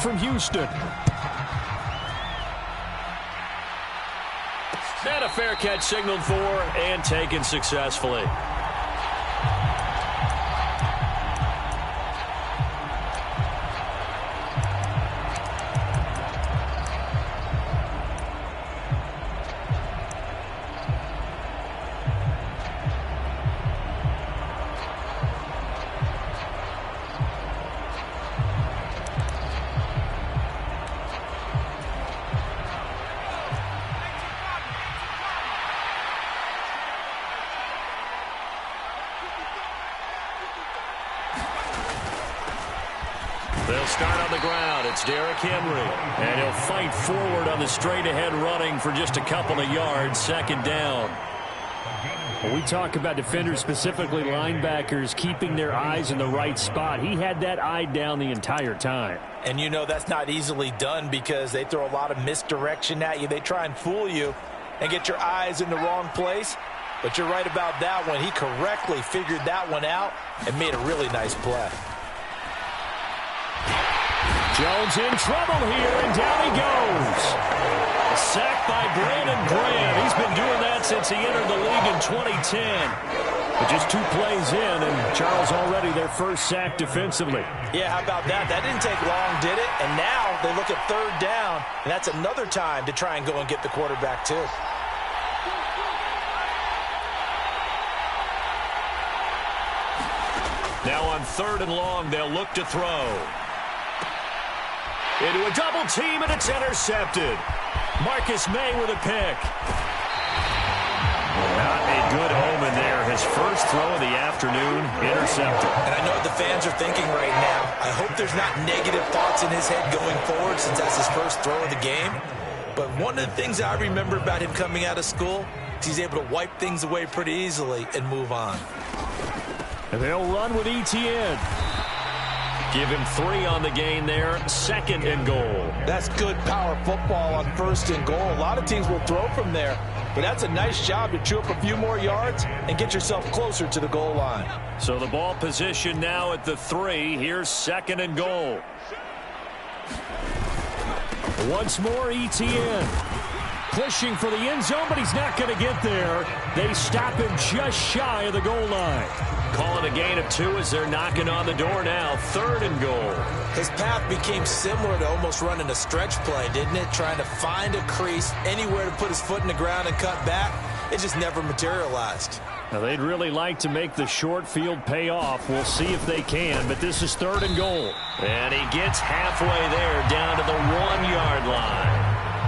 from Houston. And a fair catch signaled for and taken successfully. They'll start on the ground. It's Derrick Henry. And he'll fight forward on the straight-ahead running for just a couple of yards. Second down. When we talk about defenders, specifically linebackers, keeping their eyes in the right spot, he had that eye down the entire time. And you know that's not easily done because they throw a lot of misdirection at you. They try and fool you and get your eyes in the wrong place. But you're right about that one. He correctly figured that one out and made a really nice play. Jones in trouble here, and down he goes. A sack by Brandon Graham. He's been doing that since he entered the league in 2010. But just 2 plays in, and Charles already their first sack defensively. Yeah, how about that? That didn't take long, did it? And now they look at third down, and that's another time to try and go and get the quarterback too. Now on third and long, they'll look to throw. Into a double team, and it's intercepted. Marcus May with a pick. Not a good omen there. His first throw of the afternoon, intercepted. And I know what the fans are thinking right now. I hope there's not negative thoughts in his head going forward since that's his first throw of the game. But one of the things I remember about him coming out of school is he's able to wipe things away pretty easily and move on. And they'll run with ETN. Give him 3 on the gain there. Second and goal. That's good power football on first and goal. A lot of teams will throw from there, but that's a nice job to chew up a few more yards and get yourself closer to the goal line. So the ball position now at the 3. Here's second and goal. Once more, ETN. Pushing for the end zone, but he's not going to get there. They stop him just shy of the goal line. Calling a gain of 2 as they're knocking on the door now. Third and goal. His path became similar to almost running a stretch play, didn't it? Trying to find a crease, anywhere to put his foot in the ground and cut back. It just never materialized. Now, they'd really like to make the short field pay off. We'll see if they can, but this is third and goal. And he gets halfway there, down to the 1-yard line.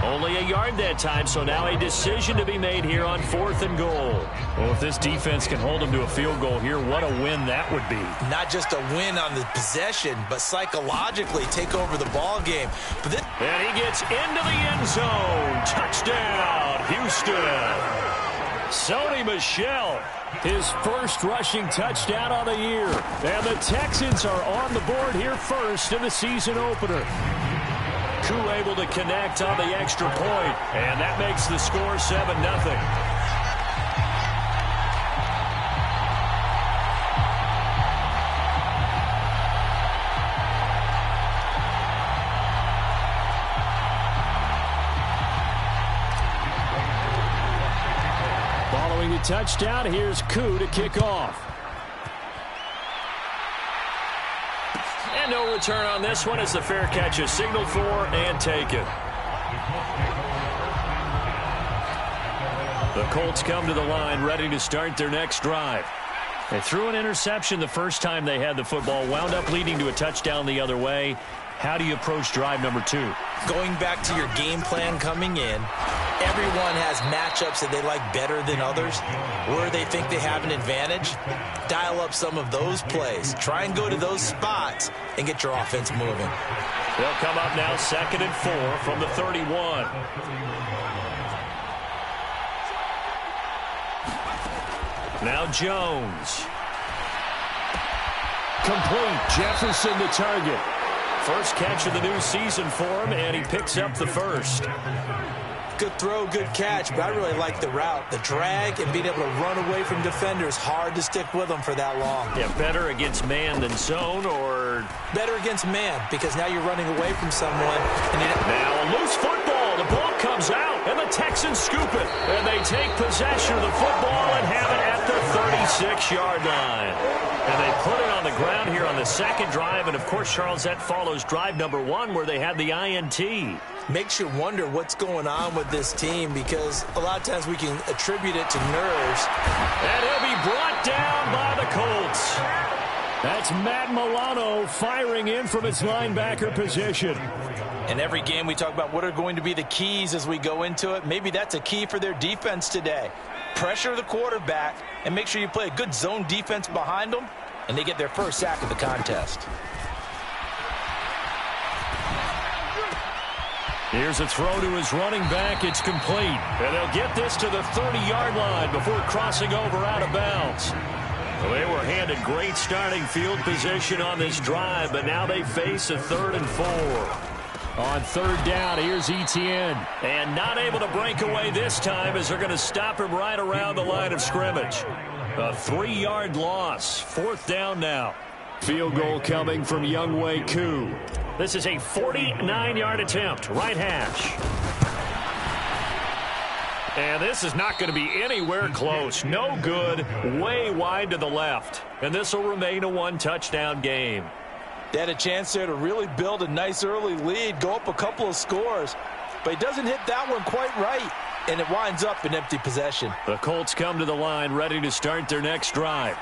Only a yard that time, so now a decision to be made here on fourth and goal. Well, if this defense can hold them to a field goal here, what a win that would be. Not just a win on the possession, but psychologically take over the ball game. And he gets into the end zone. Touchdown, Houston. Sony Michel. His first rushing touchdown on the year. And the Texans are on the board here first in the season opener. Koo able to connect on the extra point, and that makes the score 7-0. Following the touchdown, here's Koo to kick off. And no return on this one as the fair catch is signaled for and taken. The Colts come to the line ready to start their next drive. They threw an interception the first time they had the football, wound up leading to a touchdown the other way. How do you approach drive number 2? Going back to your game plan coming in, everyone has matchups that they like better than others, where they think they have an advantage. Dial up some of those plays. Try and go to those spots and get your offense moving. They'll come up now 2nd and 4 from the 31. Now Jones. Complete. Jefferson the target. First catch of the new season for him, and he picks up the first. Good throw, good catch, but I really like the route. The drag and being able to run away from defenders, hard to stick with them for that long. Yeah, better against man than zone, or? Better against man, because now you're running away from someone. And now a loose football. The ball comes out, and the Texans scoop it. And they take possession of the football and have it at the 36-yard line. And they put it on the ground here on the second drive. And, of course, Charles, that follows drive number 1 where they had the INT. Makes you wonder what's going on with this team, because a lot of times we can attribute it to nerves. And he'll be brought down by the Colts. That's Matt Milano firing in from his linebacker position. In every game we talk about what are going to be the keys as we go into it. Maybe that's a key for their defense today. Pressure the quarterback and make sure you play a good zone defense behind them, and they get their first sack of the contest. Here's a throw to his running back. It's complete. And they'll get this to the 30-yard line before crossing over out of bounds. Well, they were handed great starting field position on this drive, but now they face a 3rd and 4. On 3rd down, here's Etienne. And not able to break away this time as they're going to stop him right around the line of scrimmage. A 3-yard loss. 4th down now. Field goal coming from Younghoe Koo. This is a 49-yard attempt. Right hash. And this is not going to be anywhere close. No good. Way wide to the left. And this will remain a 1-touchdown game. They had a chance there to really build a nice early lead, go up a couple of scores. But he doesn't hit that one quite right, and it winds up an empty possession. The Colts come to the line ready to start their next drive.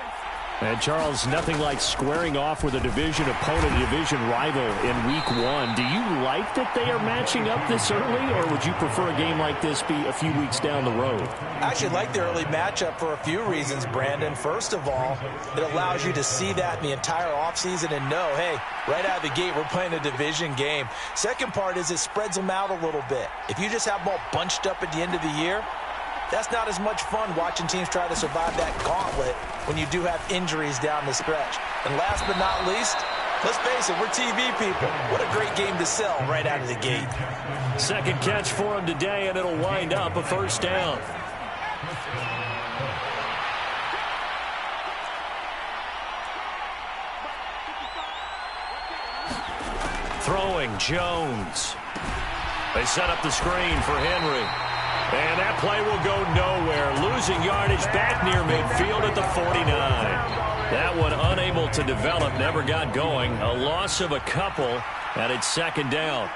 And, Charles, nothing like squaring off with a division opponent, a division rival in Week 1. Do you like that they are matching up this early, or would you prefer a game like this be a few weeks down the road? I actually like the early matchup for a few reasons, Brandon. First of all, it allows you to see that in the entire offseason and know, hey, right out of the gate, we're playing a division game. Second part is it spreads them out a little bit. If you just have them all bunched up at the end of the year, that's not as much fun watching teams try to survive that gauntlet when you do have injuries down the stretch. And last but not least, let's face it, we're TV people. What a great game to sell right out of the gate. Second catch for him today, and it'll wind up a 1st down. Throwing, Jones. They set up the screen for Henry. And that play will go nowhere. Losing yardage back near midfield at the 49. That one unable to develop, never got going. A loss of a couple, and it's 2nd down.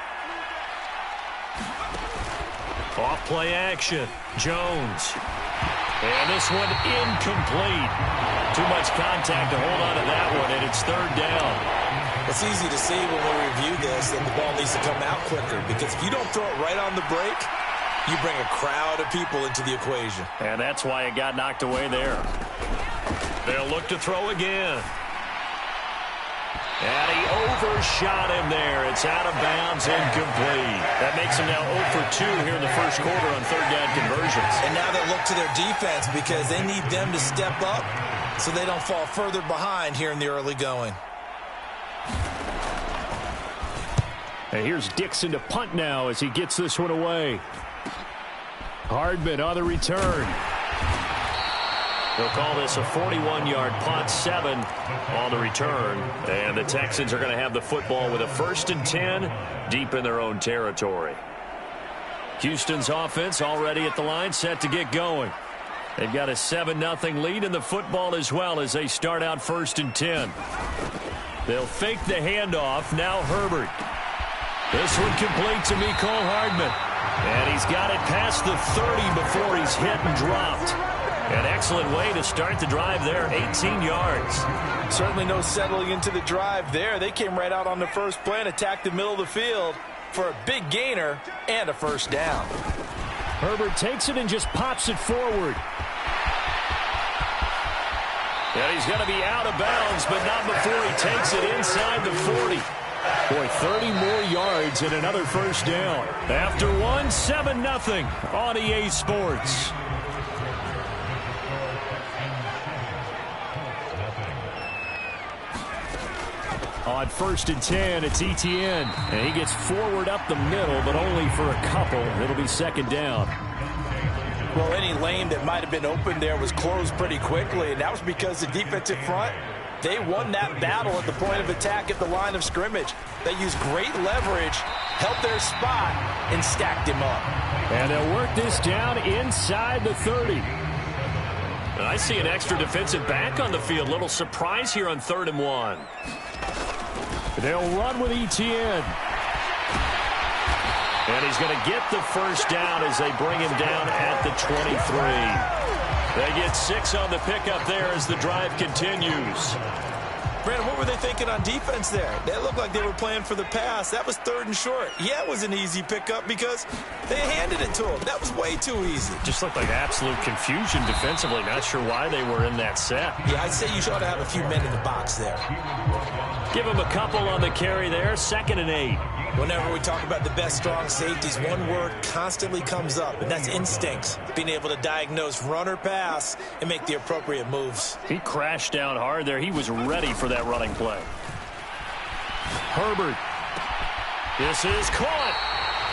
Off play action. Jones. And this one incomplete. Too much contact to hold on to that one, and it's 3rd down. It's easy to see when we review this that the ball needs to come out quicker, because if you don't throw it right on the break, you bring a crowd of people into the equation. And that's why it got knocked away there. They'll look to throw again. And he overshot him there. It's out of bounds, incomplete. That makes him now 0 for 2 here in the first quarter on 3rd down conversions. And now they'll look to their defense because they need them to step up so they don't fall further behind here in the early going. And here's Dixon to punt now as he gets this one away. Hardman on the return. They'll call this a 41-yard punt, 7 on the return. And the Texans are going to have the football with a 1st and 10 deep in their own territory. Houston's offense already at the line, set to get going. They've got a 7-0 lead in the football as well as they start out 1st and 10. They'll fake the handoff. Now Herbert. This one complete to Mecole Hardman. And he's got it past the 30 before he's hit and dropped. An excellent way to start the drive there, 18 yards. Certainly no settling into the drive there. They came right out on the first play and attacked the middle of the field for a big gainer and a 1st down. Herbert takes it and just pops it forward. And he's going to be out of bounds, but not before he takes it inside the 40. Boy, 30 more yards and another 1st down. After 7-0 on EA Sports. On 1st and 10, it's Etienne. And he gets forward up the middle, but only for a couple. It'll be 2nd down. Well, any lane that might have been open there was closed pretty quickly, and that was because the defensive front, they won that battle at the point of attack at the line of scrimmage. They used great leverage, held their spot, and stacked him up. And they'll work this down inside the 30. And I see an extra defensive back on the field. Little surprise here on 3rd and 1. They'll run with Etienne. And he's going to get the first down as they bring him down at the 23. They get 6 on the pickup there as the drive continues. Brandon, what were they thinking on defense there? They looked like they were playing for the pass. That was 3rd and short. Yeah, it was an easy pickup because they handed it to him. That was way too easy. Just looked like absolute confusion defensively. Not sure why they were in that set. Yeah, I'd say you ought to have a few men in the box there. Give him a couple on the carry there. 2nd and 8. Whenever we talk about the best strong safeties, one word constantly comes up, and that's instincts. Being able to diagnose run or pass and make the appropriate moves. He crashed down hard there. He was ready for that running play. Herbert. This is caught.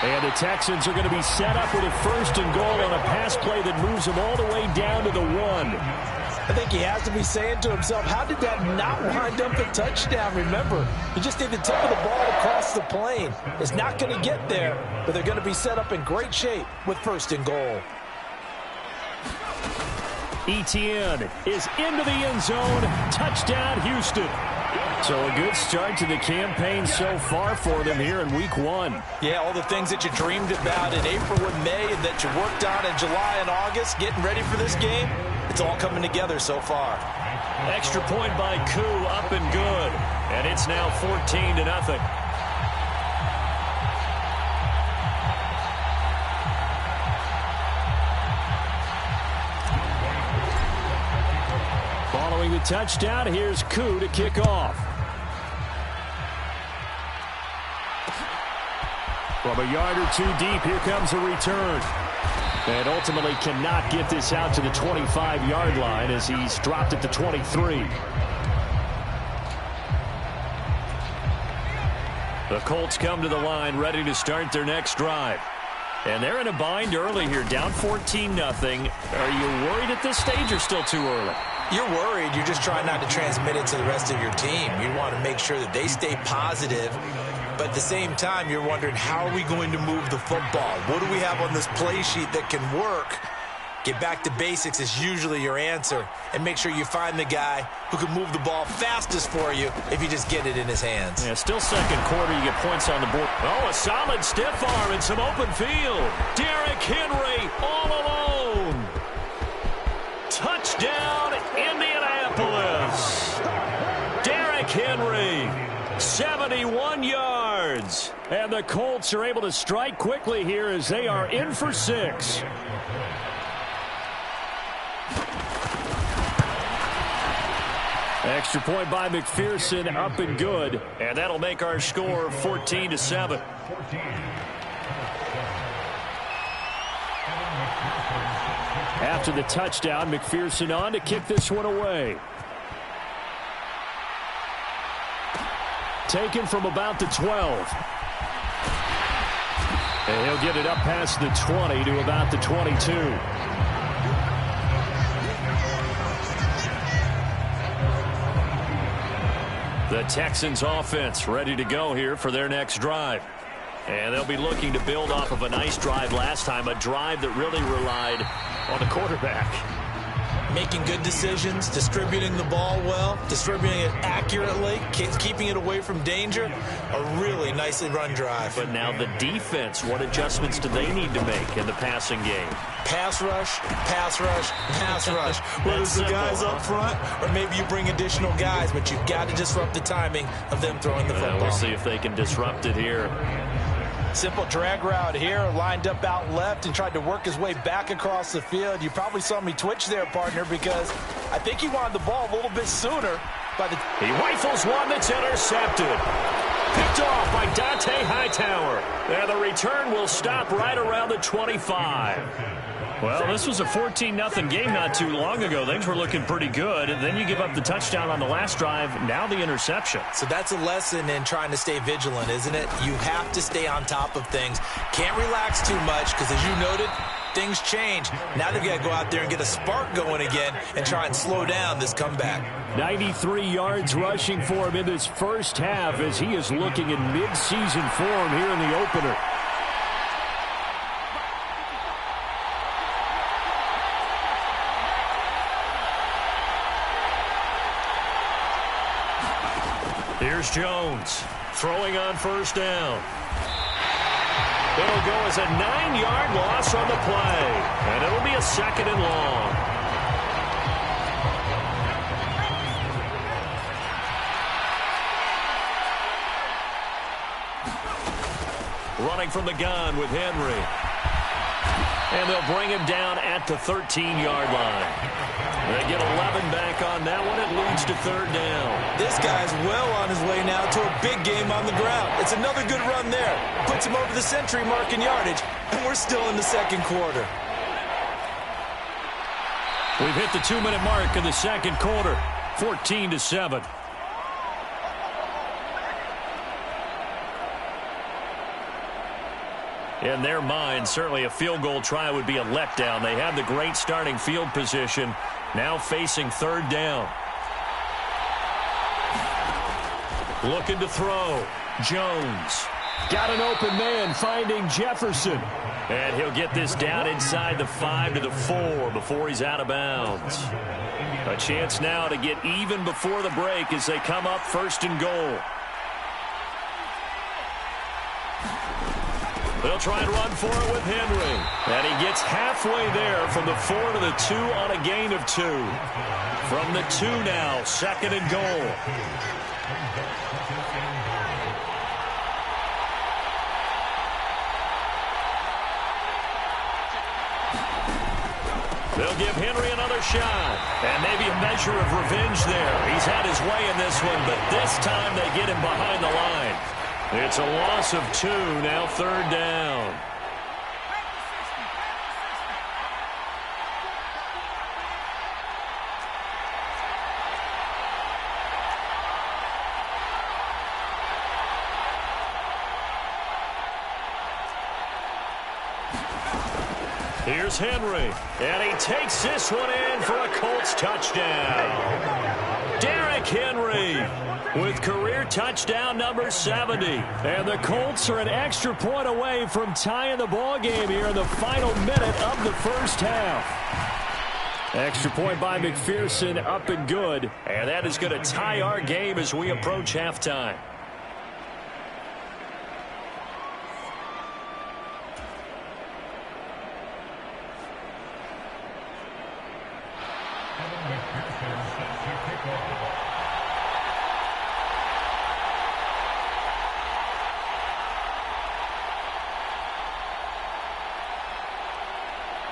And the Texans are going to be set up with a 1st and goal on a pass play that moves them all the way down to the 1. I think he has to be saying to himself, how did that not wind up a touchdown? Remember, he just did the tip of the ball across the plane. It's not going to get there, but they're going to be set up in great shape with 1st and goal. Etienne is into the end zone. Touchdown, Houston. So a good start to the campaign so far for them here in week 1. Yeah, all the things that you dreamed about in April and May and that you worked on in July and August, getting ready for this game, it's all coming together so far. Extra point by Koo, up and good. And it's now 14-0. Following the touchdown, here's Koo to kick off. From a yard or 2 deep, here comes a return. And ultimately cannot get this out to the 25-yard line as he's dropped at the 23. The Colts come to the line ready to start their next drive. And they're in a bind early here, down 14-0. Are you worried at this stage or still too early? You're worried. You're just trying not to transmit it to the rest of your team. You want to make sure that they stay positive. But at the same time, you're wondering, how are we going to move the football? What do we have on this play sheet that can work? Get back to basics is usually your answer. And make sure you find the guy who can move the ball fastest for you if you just get it in his hands. Yeah, still 2nd quarter, you get points on the board. Oh, a solid stiff arm and some open field. Derrick Henry all alone. Touchdown, Indianapolis. Derrick Henry, 71 yards. And the Colts are able to strike quickly here as they are in for 6. Extra point by McPherson, up and good. And that'll make our score 14-7. After the touchdown, McPherson on to kick this one away. Taken from about the 12. And he'll get it up past the 20 to about the 22. The Texans offense ready to go here for their next drive. And they'll be looking to build off of a nice drive last time, a drive that really relied on the quarterback. Making good decisions, distributing the ball well, distributing it accurately, keeping it away from danger. A really nicely run drive. But now the defense, what adjustments do they need to make in the passing game? Pass rush, pass rush, pass rush. Whether it's the guys up front or maybe you bring additional guys, but you've got to disrupt the timing of them throwing the football. We'll see if they can disrupt it here. Simple drag route here, lined up out left and tried to work his way back across the field. You probably saw me twitch there, partner, because I think he wanted the ball a little bit sooner. He rifles one that's intercepted. Picked off by Dante Hightower. And the return will stop right around the 25. Well, this was a 14-0 game not too long ago. Things were looking pretty good, and then you give up the touchdown on the last drive, now the interception. So that's a lesson in trying to stay vigilant, isn't it? You have to stay on top of things. Can't relax too much because, as you noted, things change. Now they've got to go out there and get a spark going again and try and slow down this comeback. 93 yards rushing for him in this first half as he is looking in mid-season form here in the opener. Here's Jones throwing on first down. It'll go as a 9-yard loss on the play, and it'll be a 2nd and long. Running from the gun with Henry. And they'll bring him down at the 13-yard line. They get 11 back on that one. It leads to 3rd down. This guy's well on his way now to a big game on the ground. It's another good run there. Puts him over the century mark in yardage, and we're still in the 2nd quarter. We've hit the 2-minute mark in the 2nd quarter, 14-7. In their mind, certainly a field goal try would be a letdown. They have the great starting field position, now facing 3rd down. Looking to throw. Jones. Got an open man finding Jefferson. And he'll get this down inside the 5 to the 4 before he's out of bounds. A chance now to get even before the break as they come up 1st and goal. They'll try and run for it with Henry. And he gets halfway there from the 4 to the 2 on a gain of 2. From the 2 now, 2nd and goal. They'll give Henry another shot. And maybe a measure of revenge there. He's had his way in this one, but this time they get him behind the line. It's a loss of 2, now 3rd down. Here's Henry, and he takes this one in for a Colts touchdown. Derrick Henry with career touchdown number 70. And the Colts are an extra point away from tying the ball game here in the final minute of the first half. Extra point by McPherson, up and good. And that is going to tie our game as we approach halftime.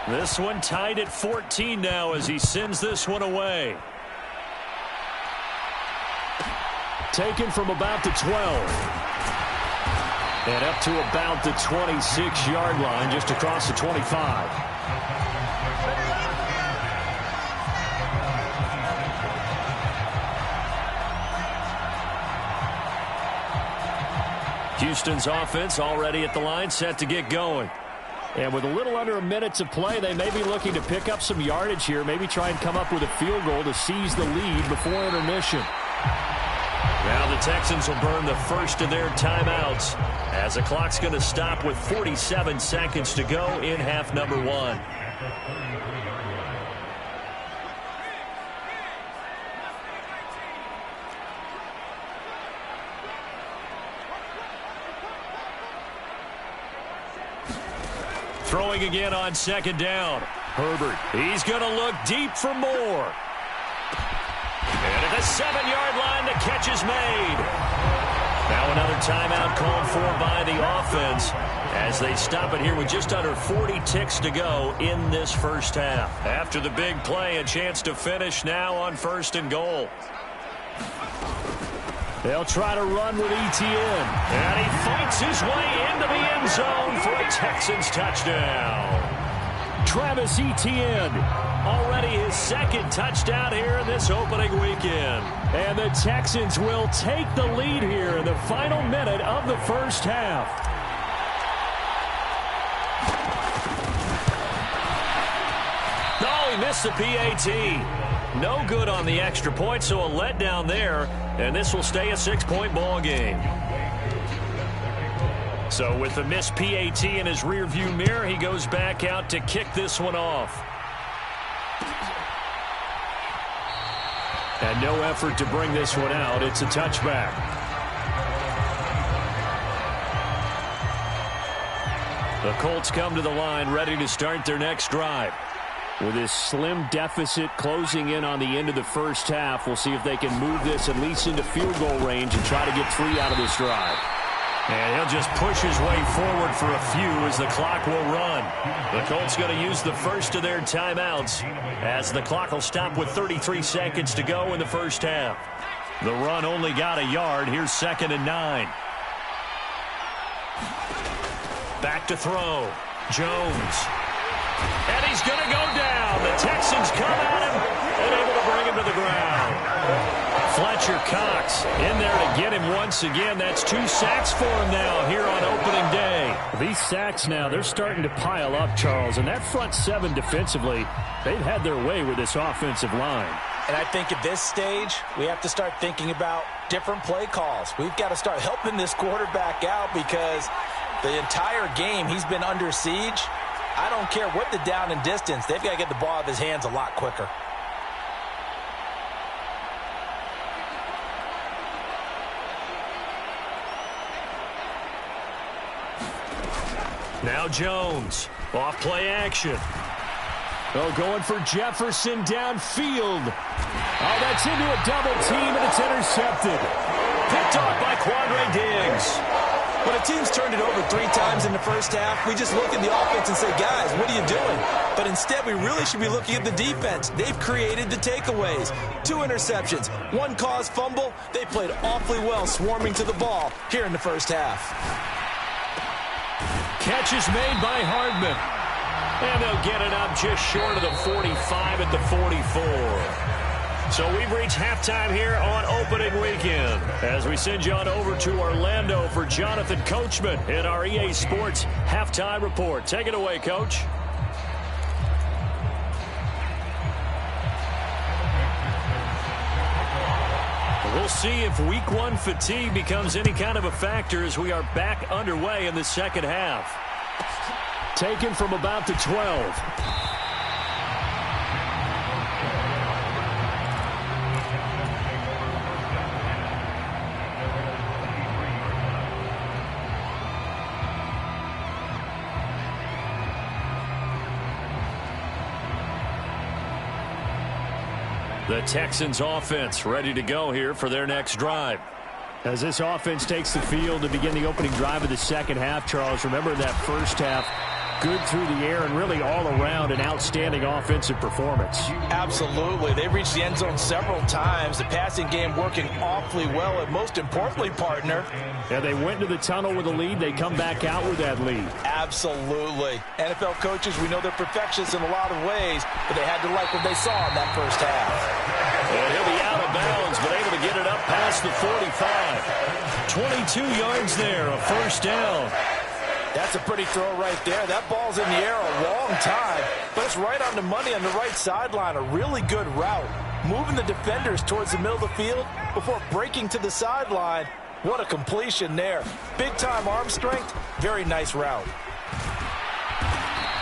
This one tied at 14 now as he sends this one away. Taken from about the 12. And up to about the 26-yard line, just across the 25. Houston's offense already at the line, set to get going. And with a little under a minute to play, they may be looking to pick up some yardage here, maybe try and come up with a field goal to seize the lead before intermission. Now the Texans will burn the first of their timeouts as the clock's going to stop with 47 seconds to go in half number 1. Throwing again on 2nd down. Herbert. He's going to look deep for more. And at the 7-yard line, the catch is made. Now another timeout called for by the offense as they stop it here with just under 40 ticks to go in this first half. After the big play, a chance to finish now on 1st and goal. They'll try to run with Etienne. And he fights his way into the end zone for a Texans touchdown. Travis Etienne. Already his second touchdown here in this opening weekend. And the Texans will take the lead here in the final minute of the first half. Oh, he missed the PAT. No good on the extra point, so a letdown there. And this will stay a 6-point ball game. So with the missed PAT in his rearview mirror, he goes back out to kick this one off. And no effort to bring this one out. It's a touchback. The Colts come to the line ready to start their next drive. With this slim deficit closing in on the end of the first half, we'll see if they can move this at least into field goal range and try to get 3 out of this drive. And he'll just push his way forward for a few as the clock will run. The Colts going to use the first of their timeouts as the clock will stop with 33 seconds to go in the first half. The run only got a yard. Here's 2nd and 9. Back to throw. Jones. And he's going to go down. The Texans come at him and able to bring him to the ground. Fletcher Cox in there to get him once again. That's 2 sacks for him now here on opening day. These sacks now, they're starting to pile up, Charles. And that front 7 defensively, they've had their way with this offensive line. And I think at this stage, we have to start thinking about different play calls. We've got to start helping this quarterback out because the entire game he's been under siege. I don't care what the down and distance. They've got to get the ball out of his hands a lot quicker. Now Jones, off play action. Oh, going for Jefferson downfield. Oh, that's into a double team, and it's intercepted. Picked off by Quandre Diggs. When a team's turned it over 3 times in the first half, we just look at the offense and say, guys, what are you doing? But instead, we really should be looking at the defense. They've created the takeaways. 2 interceptions, 1 caused fumble. They played awfully well swarming to the ball here in the first half. Catch is made by Hardman. And they'll get it up just short of the 45 at the 44. So we've reached halftime here on opening weekend as we send you on over to Orlando for Jonathan Coachman in our EA Sports Halftime Report. Take it away, Coach. We'll see if week 1 fatigue becomes any kind of a factor as we are back underway in the second half. Taken from about the 12. The Texans offense ready to go here for their next drive. As this offense takes the field to begin the opening drive of the second half, Charles, remember that first half, good through the air and really all around an outstanding offensive performance. Absolutely. They reached the end zone several times. The passing game working awfully well, and most importantly, partner. Yeah, they went into the tunnel with a lead. They come back out with that lead. Absolutely. NFL coaches, we know they're perfectionists in a lot of ways, but they had to like what they saw in that first half. And he'll be out of bounds, but able to get it up past the 45. 22 yards there, a first down. That's a pretty throw right there. That ball's in the air a long time, but it's right on the money on the right sideline. A really good route. Moving the defenders towards the middle of the field before breaking to the sideline. What a completion there. Big-time arm strength. Very nice route.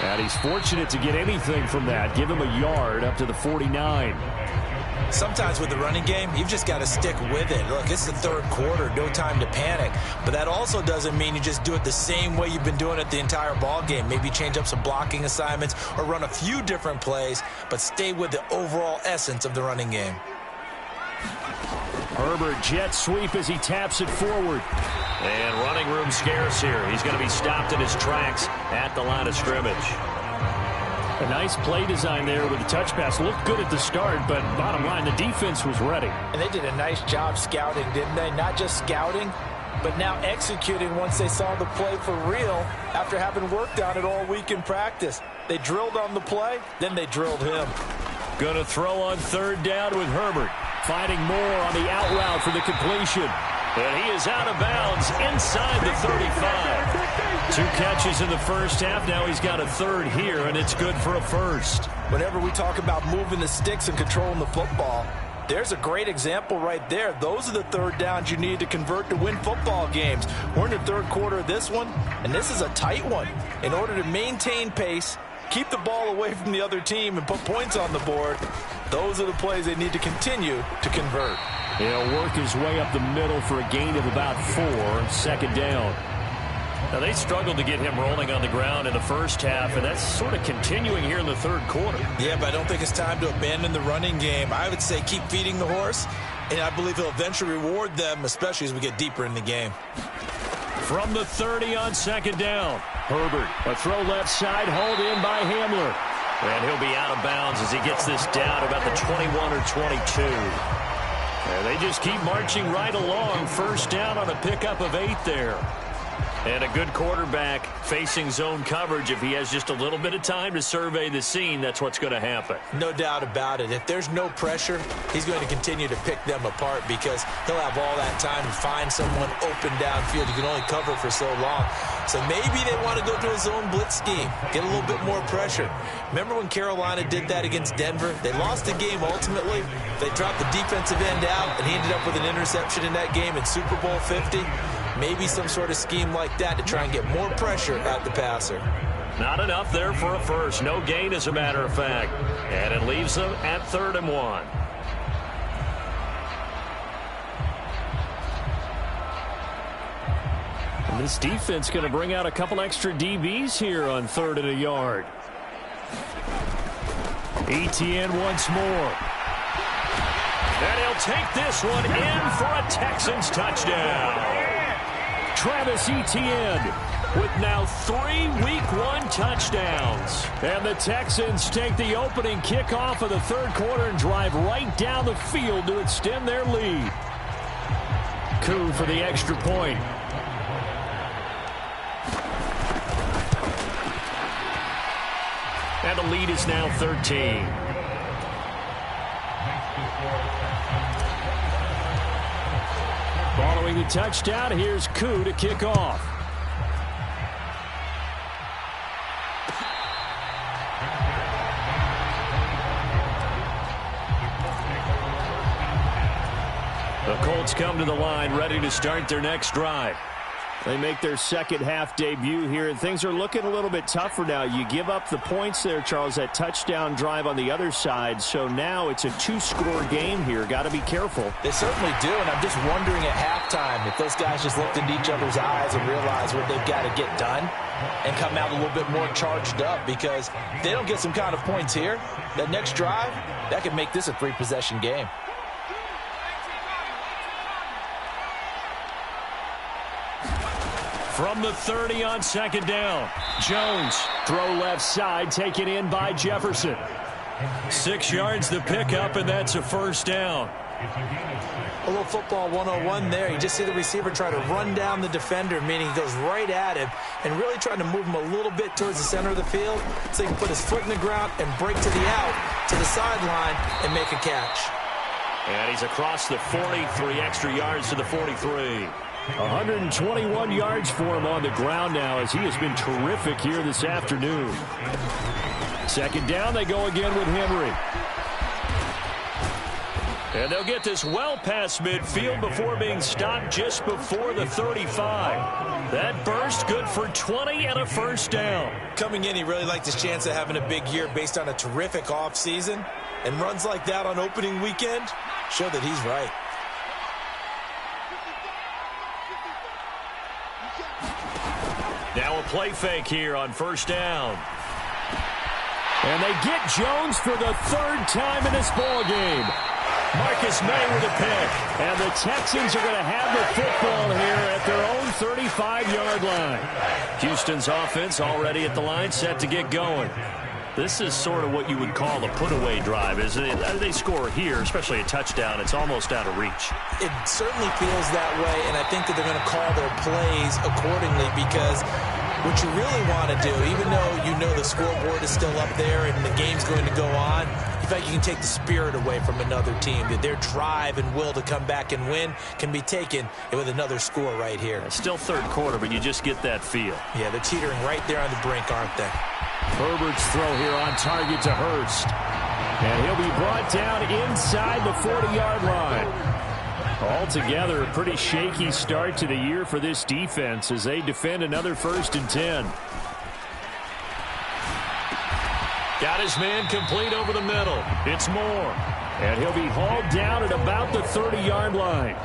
And he's fortunate to get anything from that. Give him a yard up to the 49. Sometimes with the running game, you've just got to stick with it. Look, it's the third quarter, no time to panic. But that also doesn't mean you just do it the same way you've been doing it the entire ball game. Maybe change up some blocking assignments or run a few different plays, but stay with the overall essence of the running game. Herbert jet sweep as he taps it forward. And running room scarce here. He's going to be stopped in his tracks at the line of scrimmage. A nice play design there with the touch pass. Looked good at the start, but bottom line, the defense was ready. And they did a nice job scouting, didn't they? Not just scouting, but now executing once they saw the play for real after having worked on it all week in practice. They drilled on the play, then they drilled him. Going to throw on third down with Herbert. Fighting more on the out route for the completion. And he is out of bounds inside the 35. 2 catches in the first half. Now he's got a third here, and it's good for a first. Whenever we talk about moving the sticks and controlling the football, there's a great example right there. Those are the third downs you need to convert to win football games. We're in the third quarter of this one, and this is a tight one. In order to maintain pace, keep the ball away from the other team, and put points on the board, those are the plays they need to continue to convert. He'll work his way up the middle for a gain of about 4, second down. Now, they struggled to get him rolling on the ground in the first half, and that's sort of continuing here in the third quarter. Yeah, but I don't think it's time to abandon the running game. I would say keep feeding the horse, and I believe he'll eventually reward them, especially as we get deeper in the game. From the 30 on second down. Herbert, a throw left side, hauled in by Hamler. And he'll be out of bounds as he gets this down about the 21 or 22. And they just keep marching right along. First down on a pickup of 8 there. And a good quarterback facing zone coverage. If he has just a little bit of time to survey the scene, that's what's going to happen. No doubt about it. If there's no pressure, he's going to continue to pick them apart because he'll have all that time to find someone open downfield. You can only cover for so long. So maybe they want to go to a zone blitz scheme, get a little bit more pressure. Remember when Carolina did that against Denver? They lost the game ultimately. They dropped the defensive end out, and he ended up with an interception in that game in Super Bowl 50. Maybe some sort of scheme like that to try and get more pressure at the passer. Not enough there for a first. No gain, as a matter of fact. And it leaves them at 3rd and 1. And this defense going to bring out a couple extra DBs here on 3rd and a yard. Etienne once more. And he'll take this one in for a Texans touchdown. Travis Etienne with now 3 Week 1 touchdowns. And the Texans take the opening kickoff of the third quarter and drive right down the field to extend their lead. Coup for the extra point. And the lead is now 13. Following the touchdown, here's Coup to kick off. The Colts come to the line, ready to start their next drive. They make their second half debut here, and things are looking a little bit tougher now. You give up the points there, Charles, that touchdown drive on the other side. So now it's a 2-score game here. Got to be careful. They certainly do, and I'm just wondering at halftime if those guys just looked into each other's eyes and realized what they've got to get done and come out a little bit more charged up, because if they don't get some kind of points here, that next drive, that could make this a 3-possession game. From the 30 on second down. Jones, throw left side, taken in by Jefferson. 6 yards the pickup, and that's a first down. A little football 101 there. You just see the receiver try to run down the defender, meaning he goes right at him and really trying to move him a little bit towards the center of the field so he can put his foot in the ground and break to the out, to the sideline, and make a catch. And he's across the 43 extra yards to the 43. 121 yards for him on the ground now, as he has been terrific here this afternoon. Second down, they go again with Henry. And they'll get this well past midfield before being stopped just before the 35. That burst good for 20 and a first down. Coming in, he really liked his chance of having a big year based on a terrific offseason. And runs like that on opening weekend show that he's right. Now a play fake here on first down. And they get Jones for the 3rd time in this ball game. Marcus May with a pick. And the Texans are going to have the football here at their own 35-yard line. Houston's offense already at the line, set to get going. This is sort of what you would call a put-away drive, isn't it? They score here, especially a touchdown. It's almost out of reach. It certainly feels that way, and I think that they're going to call their plays accordingly because what you really want to do, even though you know the scoreboard is still up there and the game's going to go on, in fact, you can take the spirit away from another team. That their drive and will to come back and win can be taken with another score right here. Still third quarter, but you just get that feel. Yeah, they're teetering right there on the brink, aren't they? Herbert's throw here on target to Hurst. And he'll be brought down inside the 40-yard line. Altogether, a pretty shaky start to the year for this defense as they defend another 1st and 10. Got his man complete over the middle. It's Moore. And he'll be hauled down at about the 30-yard line.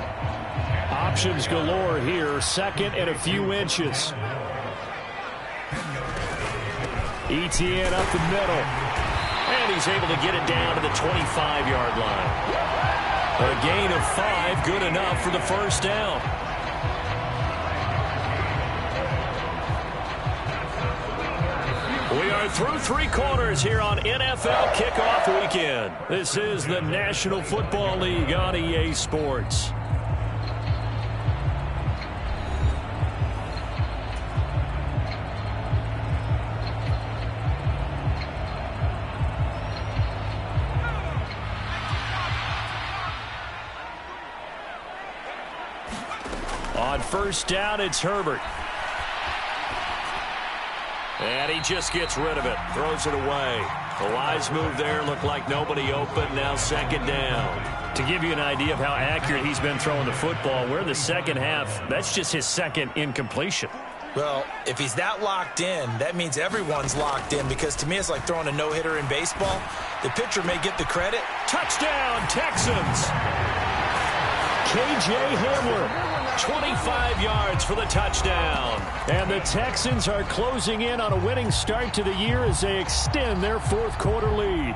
Options galore here, 2nd and a few inches. ETN up the middle. And he's able to get it down to the 25-yard line. A gain of 5, good enough for the first down. We are through 3 quarters here on NFL Kickoff Weekend. This is the National Football League on EA Sports. On first down, it's Herbert. And he just gets rid of it. Throws it away. A wise move there. Looked like nobody open. Now 2nd down. To give you an idea of how accurate he's been throwing the football, we're in the second half. That's just his 2nd incompletion. Well, if he's that locked in, that means everyone's locked in because to me it's like throwing a no-hitter in baseball. The pitcher may get the credit. Touchdown, Texans! K.J. Hamler. 25 yards for the touchdown. And the Texans are closing in on a winning start to the year as they extend their 4th quarter lead.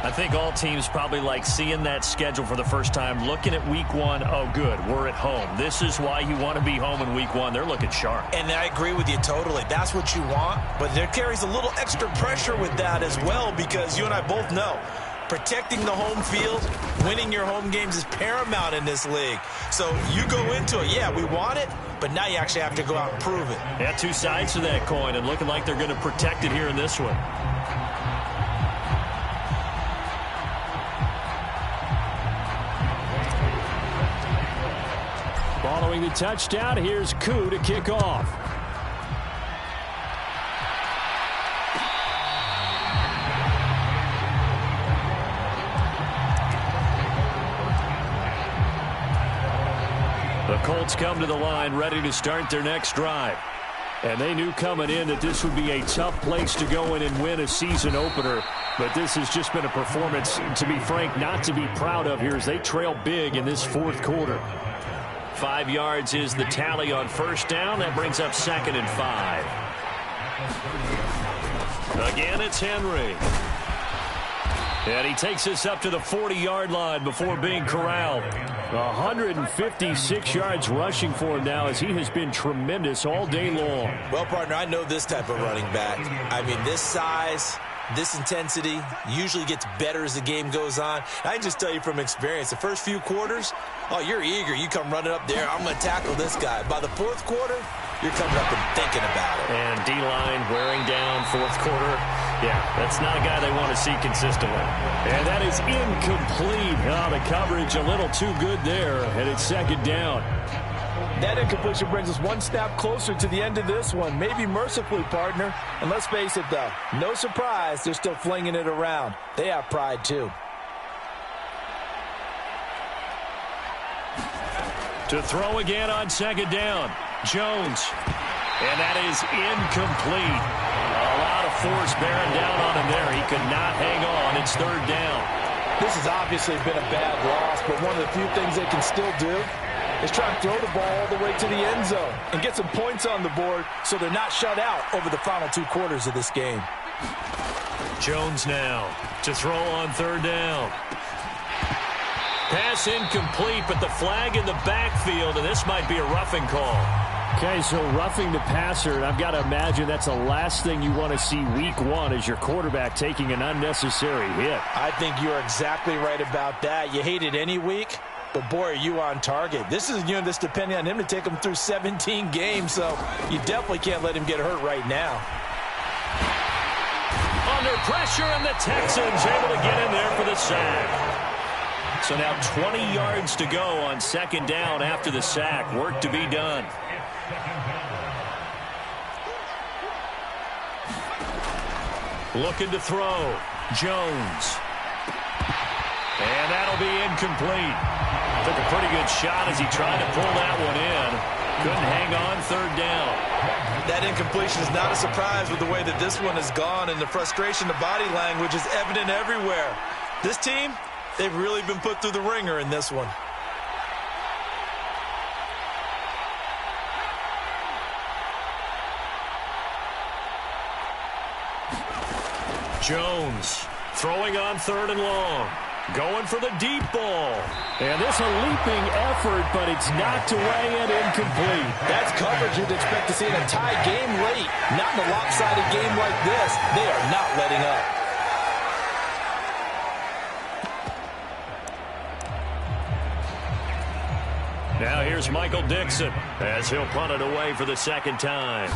I think all teams probably like seeing that schedule for the first time, looking at week 1. Oh, good, we're at home. This is why you want to be home in week 1. They're looking sharp. And I agree with you totally. That's what you want. But there carries a little extra pressure with that as well because you and I both know protecting the home field, winning your home games is paramount in this league. So you go into it, yeah, we want it, but now you actually have to go out and prove it. Yeah, 2 sides to that coin, and looking like they're going to protect it here in this one. Following the touchdown, here's Koo to kick off. The Colts come to the line ready to start their next drive. And they knew coming in that this would be a tough place to go in and win a season opener. But this has just been a performance, to be frank, not to be proud of here as they trail big in this 4th quarter. 5 yards is the tally on first down. That brings up 2nd and 5. Again, it's Henry. And he takes us up to the 40-yard line before being corralled. 156 yards rushing for him now as he has been tremendous all day long. Well, partner, I know this type of running back. I mean, this size, this intensity usually gets better as the game goes on. I can just tell you from experience, the first few quarters, oh, you're eager. You come running up there, I'm going to tackle this guy. By the 4th quarter, you're coming up and thinking about it. And D-line wearing down 4th quarter. Yeah, that's not a guy they want to see consistently. And that is incomplete. Oh, the coverage a little too good there, and it's 2nd down. That incompletion brings us one step closer to the end of this one. Maybe mercifully, partner. And let's face it, though, no surprise, they're still flinging it around. They have pride, too. To throw again on 2nd down. Jones. And that is incomplete. A lot of force bearing down on him there. He could not hang on. It's 3rd down. This has obviously been a bad loss, but one of the few things they can still do is try and throw the ball all the way to the end zone and get some points on the board so they're not shut out over the final 2 quarters of this game. Jones now to throw on 3rd down. Pass incomplete, but the flag in the backfield, and this might be a roughing call. Okay, so roughing the passer, and I've got to imagine that's the last thing you want to see week one as your quarterback taking an unnecessary hit. I think you're exactly right about that. You hate it any week, but boy, are you on target. This is a unit that's depending on him to take him through 17 games, so you definitely can't let him get hurt right now. Under pressure, and the Texans able to get in there for the sack. So now 20 yards to go on second down after the sack. Work to be done. Looking to throw. Jones. And that'll be incomplete. Took a pretty good shot as he tried to pull that one in. Couldn't hang on third down. That incompletion is not a surprise with the way that this one has gone, and the frustration, the body language is evident everywhere. This team, they've really been put through the ringer in this one. Jones throwing on third and long. Going for the deep ball. And this a leaping effort, but it's knocked away and incomplete. That's coverage you'd expect to see in a tie game late. Not in a lopsided game like this. They are not letting up. Now here's Michael Dixon as he'll punt it away for the second time.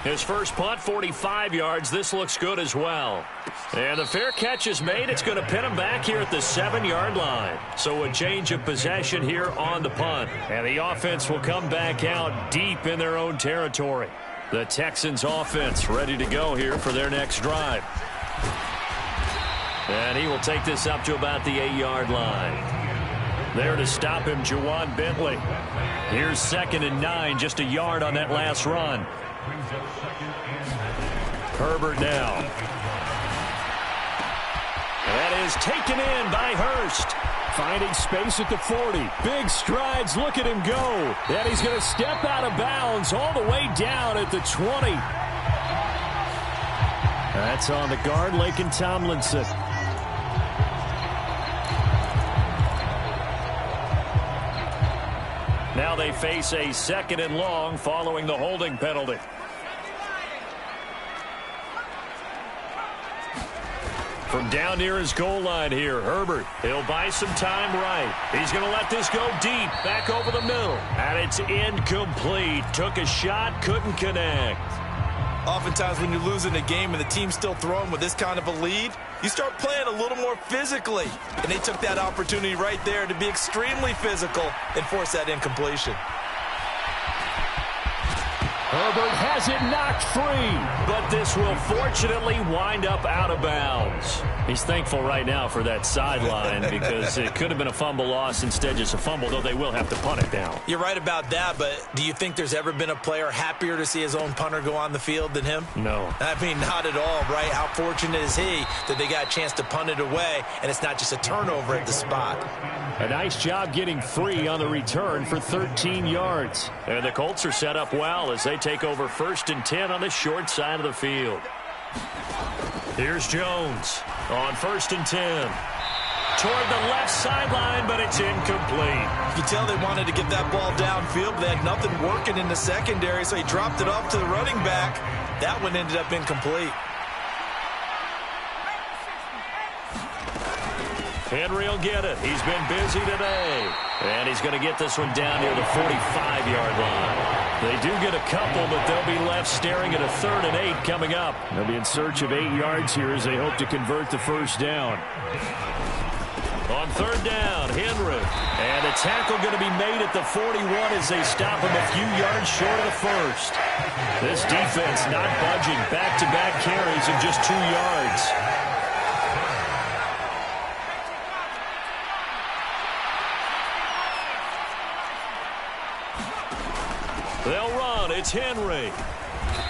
His first punt, 45 yards. This looks good as well. And the fair catch is made. It's going to pin him back here at the 7-yard line. So a change of possession here on the punt. And the offense will come back out deep in their own territory. The Texans offense ready to go here for their next drive. And he will take this up to about the 8-yard line. There to stop him, Juwan Bentley. Here's 2nd and 9, just a yard on that last run. Herbert now. That is taken in by Hurst. Finding space at the 40. Big strides. Look at him go. And he's going to step out of bounds all the way down at the 20. That's on the guard, Laken Tomlinson. Now they face a 2nd and long following the holding penalty. From down near his goal line here, Herbert. He'll buy some time right. He's going to let this go deep, back over the middle. And it's incomplete. Took a shot, couldn't connect. Oftentimes when you're losing a game and the team's still throwing with this kind of a lead, you start playing a little more physically. And they took that opportunity right there to be extremely physical and force that incompletion. Herbert has it knocked free. But this will fortunately wind up out of bounds. He's thankful right now for that sideline because it could have been a fumble loss, instead just a fumble, though they will have to punt it down. You're right about that, but do you think there's ever been a player happier to see his own punter go on the field than him? No. I mean, not at all, right? How fortunate is he that they got a chance to punt it away, and it's not just a turnover at the spot. A nice job getting free on the return for 13 yards. And the Colts are set up well as they take over 1st and 10 on the short side of the field. Here's Jones on 1st and 10. Toward the left sideline, but it's incomplete. You can tell they wanted to get that ball downfield, but they had nothing working in the secondary, so he dropped it off to the running back. That one ended up incomplete. Henry will get it. He's been busy today. And he's going to get this one down near the 45-yard line. They do get a couple, but they'll be left staring at a 3rd and 8 coming up. They'll be in search of 8 yards here as they hope to convert the first down. On 3rd down, Henry. And the tackle going to be made at the 41 as they stop him a few yards short of the first. This defense not budging. Back-to-back carries of just 2 yards. They'll run. It's Henry.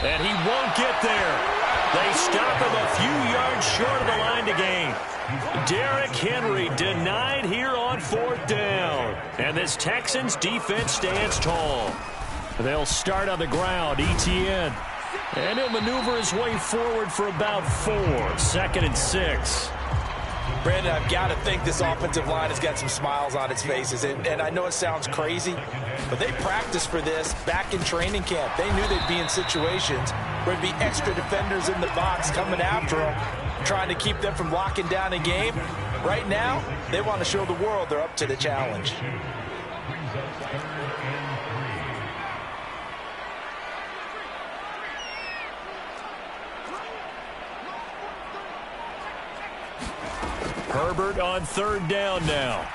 And he won't get there. They stop him a few yards short of the line to gain. Derrick Henry denied here on 4th down. And this Texans defense stands tall. They'll start on the ground. Etienne. And he'll maneuver his way forward for about 4. 2nd and 6. Brandon, I've got to think this offensive line has got some smiles on its faces. And I know it sounds crazy, but they practiced for this back in training camp. They knew they'd be in situations where there'd be extra defenders in the box coming after them, trying to keep them from locking down a game. Right now, they want to show the world they're up to the challenge. Herbert on third down now.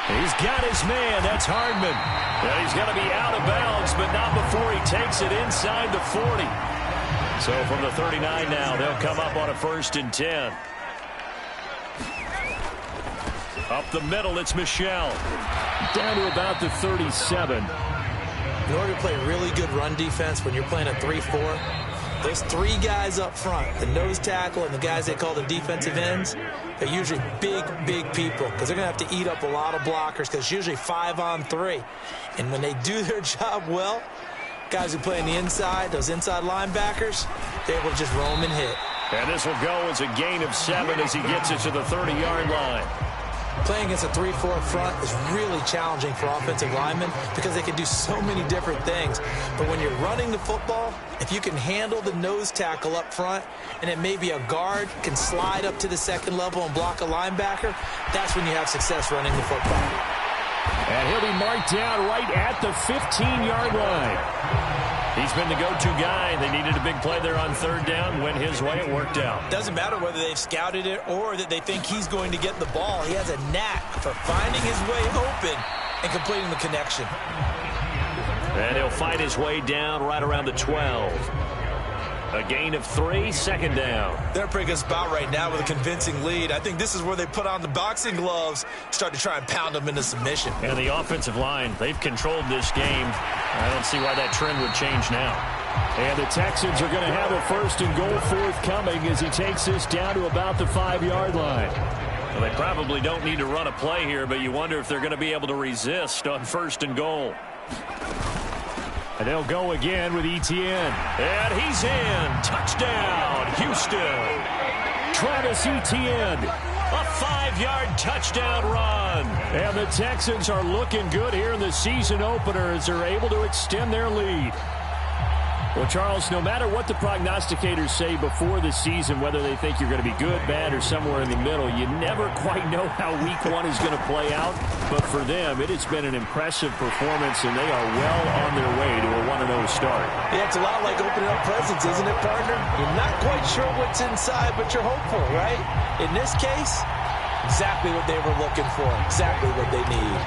He's got his man. That's Hardman. And he's going to be out of bounds, but not before he takes it inside the 40. So from the 39 now, they'll come up on a 1st and 10. Up the middle, it's Michel. Down to about the 37. In order to play really good run defense when you're playing a 3-4, those 3 guys up front, the nose tackle and the guys they call the defensive ends, they're usually big people because they're going to have to eat up a lot of blockers because it's usually 5 on 3. And when they do their job well, guys who play on the inside, those inside linebackers, they're able to just roam and hit. And this will go as a gain of 7 as he gets it to the 30-yard line. Playing against a 3-4 front is really challenging for offensive linemen because they can do so many different things. But when you're running the football, if you can handle the nose tackle up front and then maybe a guard can slide up to the second level and block a linebacker, that's when you have success running the football. And he'll be marked down right at the 15-yard line. He's been the go-to guy. They needed a big play there on third down. Went his way. It worked out. Doesn't matter whether they've scouted it or that they think he's going to get the ball. He has a knack for finding his way open and completing the connection. And he'll fight his way down right around the 12. A gain of 3, 2nd down. They're in a pretty good spot right now with a convincing lead. I think this is where they put on the boxing gloves, start to try and pound them into submission. And the offensive line, they've controlled this game. I don't see why that trend would change now. And the Texans are going to have a 1st and goal forthcoming as he takes this down to about the 5-yard line. Well, they probably don't need to run a play here, but you wonder if they're going to be able to resist on 1st and goal. And they'll go again with Etienne. And he's in. Touchdown, Houston. Travis Etienne. A 5-yard touchdown run. And the Texans are looking good here in the season opener as they're able to extend their lead. Well, Charles, no matter what the prognosticators say before the season, whether they think you're going to be good, bad, or somewhere in the middle, you never quite know how week 1 is going to play out. But for them, it has been an impressive performance, and they are well on their way to a 1-0 start. Yeah, it's a lot like opening up presents, isn't it, partner? You're not quite sure what's inside, but you're hopeful, right? In this case, exactly what they were looking for, exactly what they need.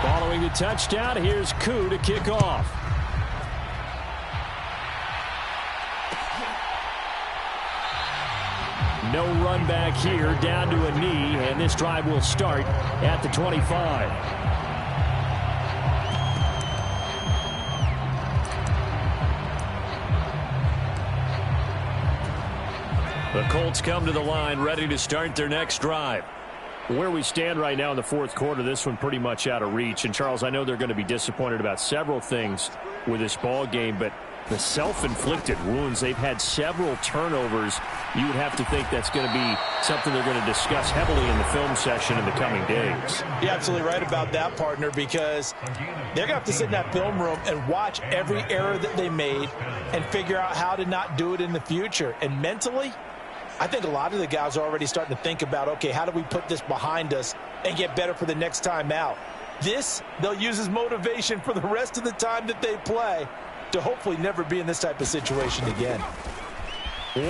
Following the touchdown, here's Koo to kick off. No run back here, down to a knee, and this drive will start at the 25. The Colts come to the line, ready to start their next drive. Where we stand right now in the 4th quarter, this one pretty much out of reach. And, Charles, I know they're going to be disappointed about several things with this ball game, but the self-inflicted wounds, they've had several turnovers. You would have to think that's going to be something they're going to discuss heavily in the film session in the coming days. You're absolutely right about that, partner, because they're going to have to sit in that film room and watch every error that they made and figure out how to not do it in the future. And mentally, I think a lot of the guys are already starting to think about, okay, how do we put this behind us and get better for the next time out? This, they'll use as motivation for the rest of the time that they play to hopefully never be in this type of situation again.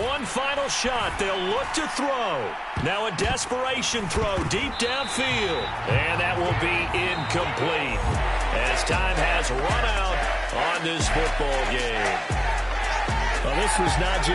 One final shot. They'll look to throw. Now a desperation throw deep downfield. And that will be incomplete as time has run out on this football game. Well, this was not just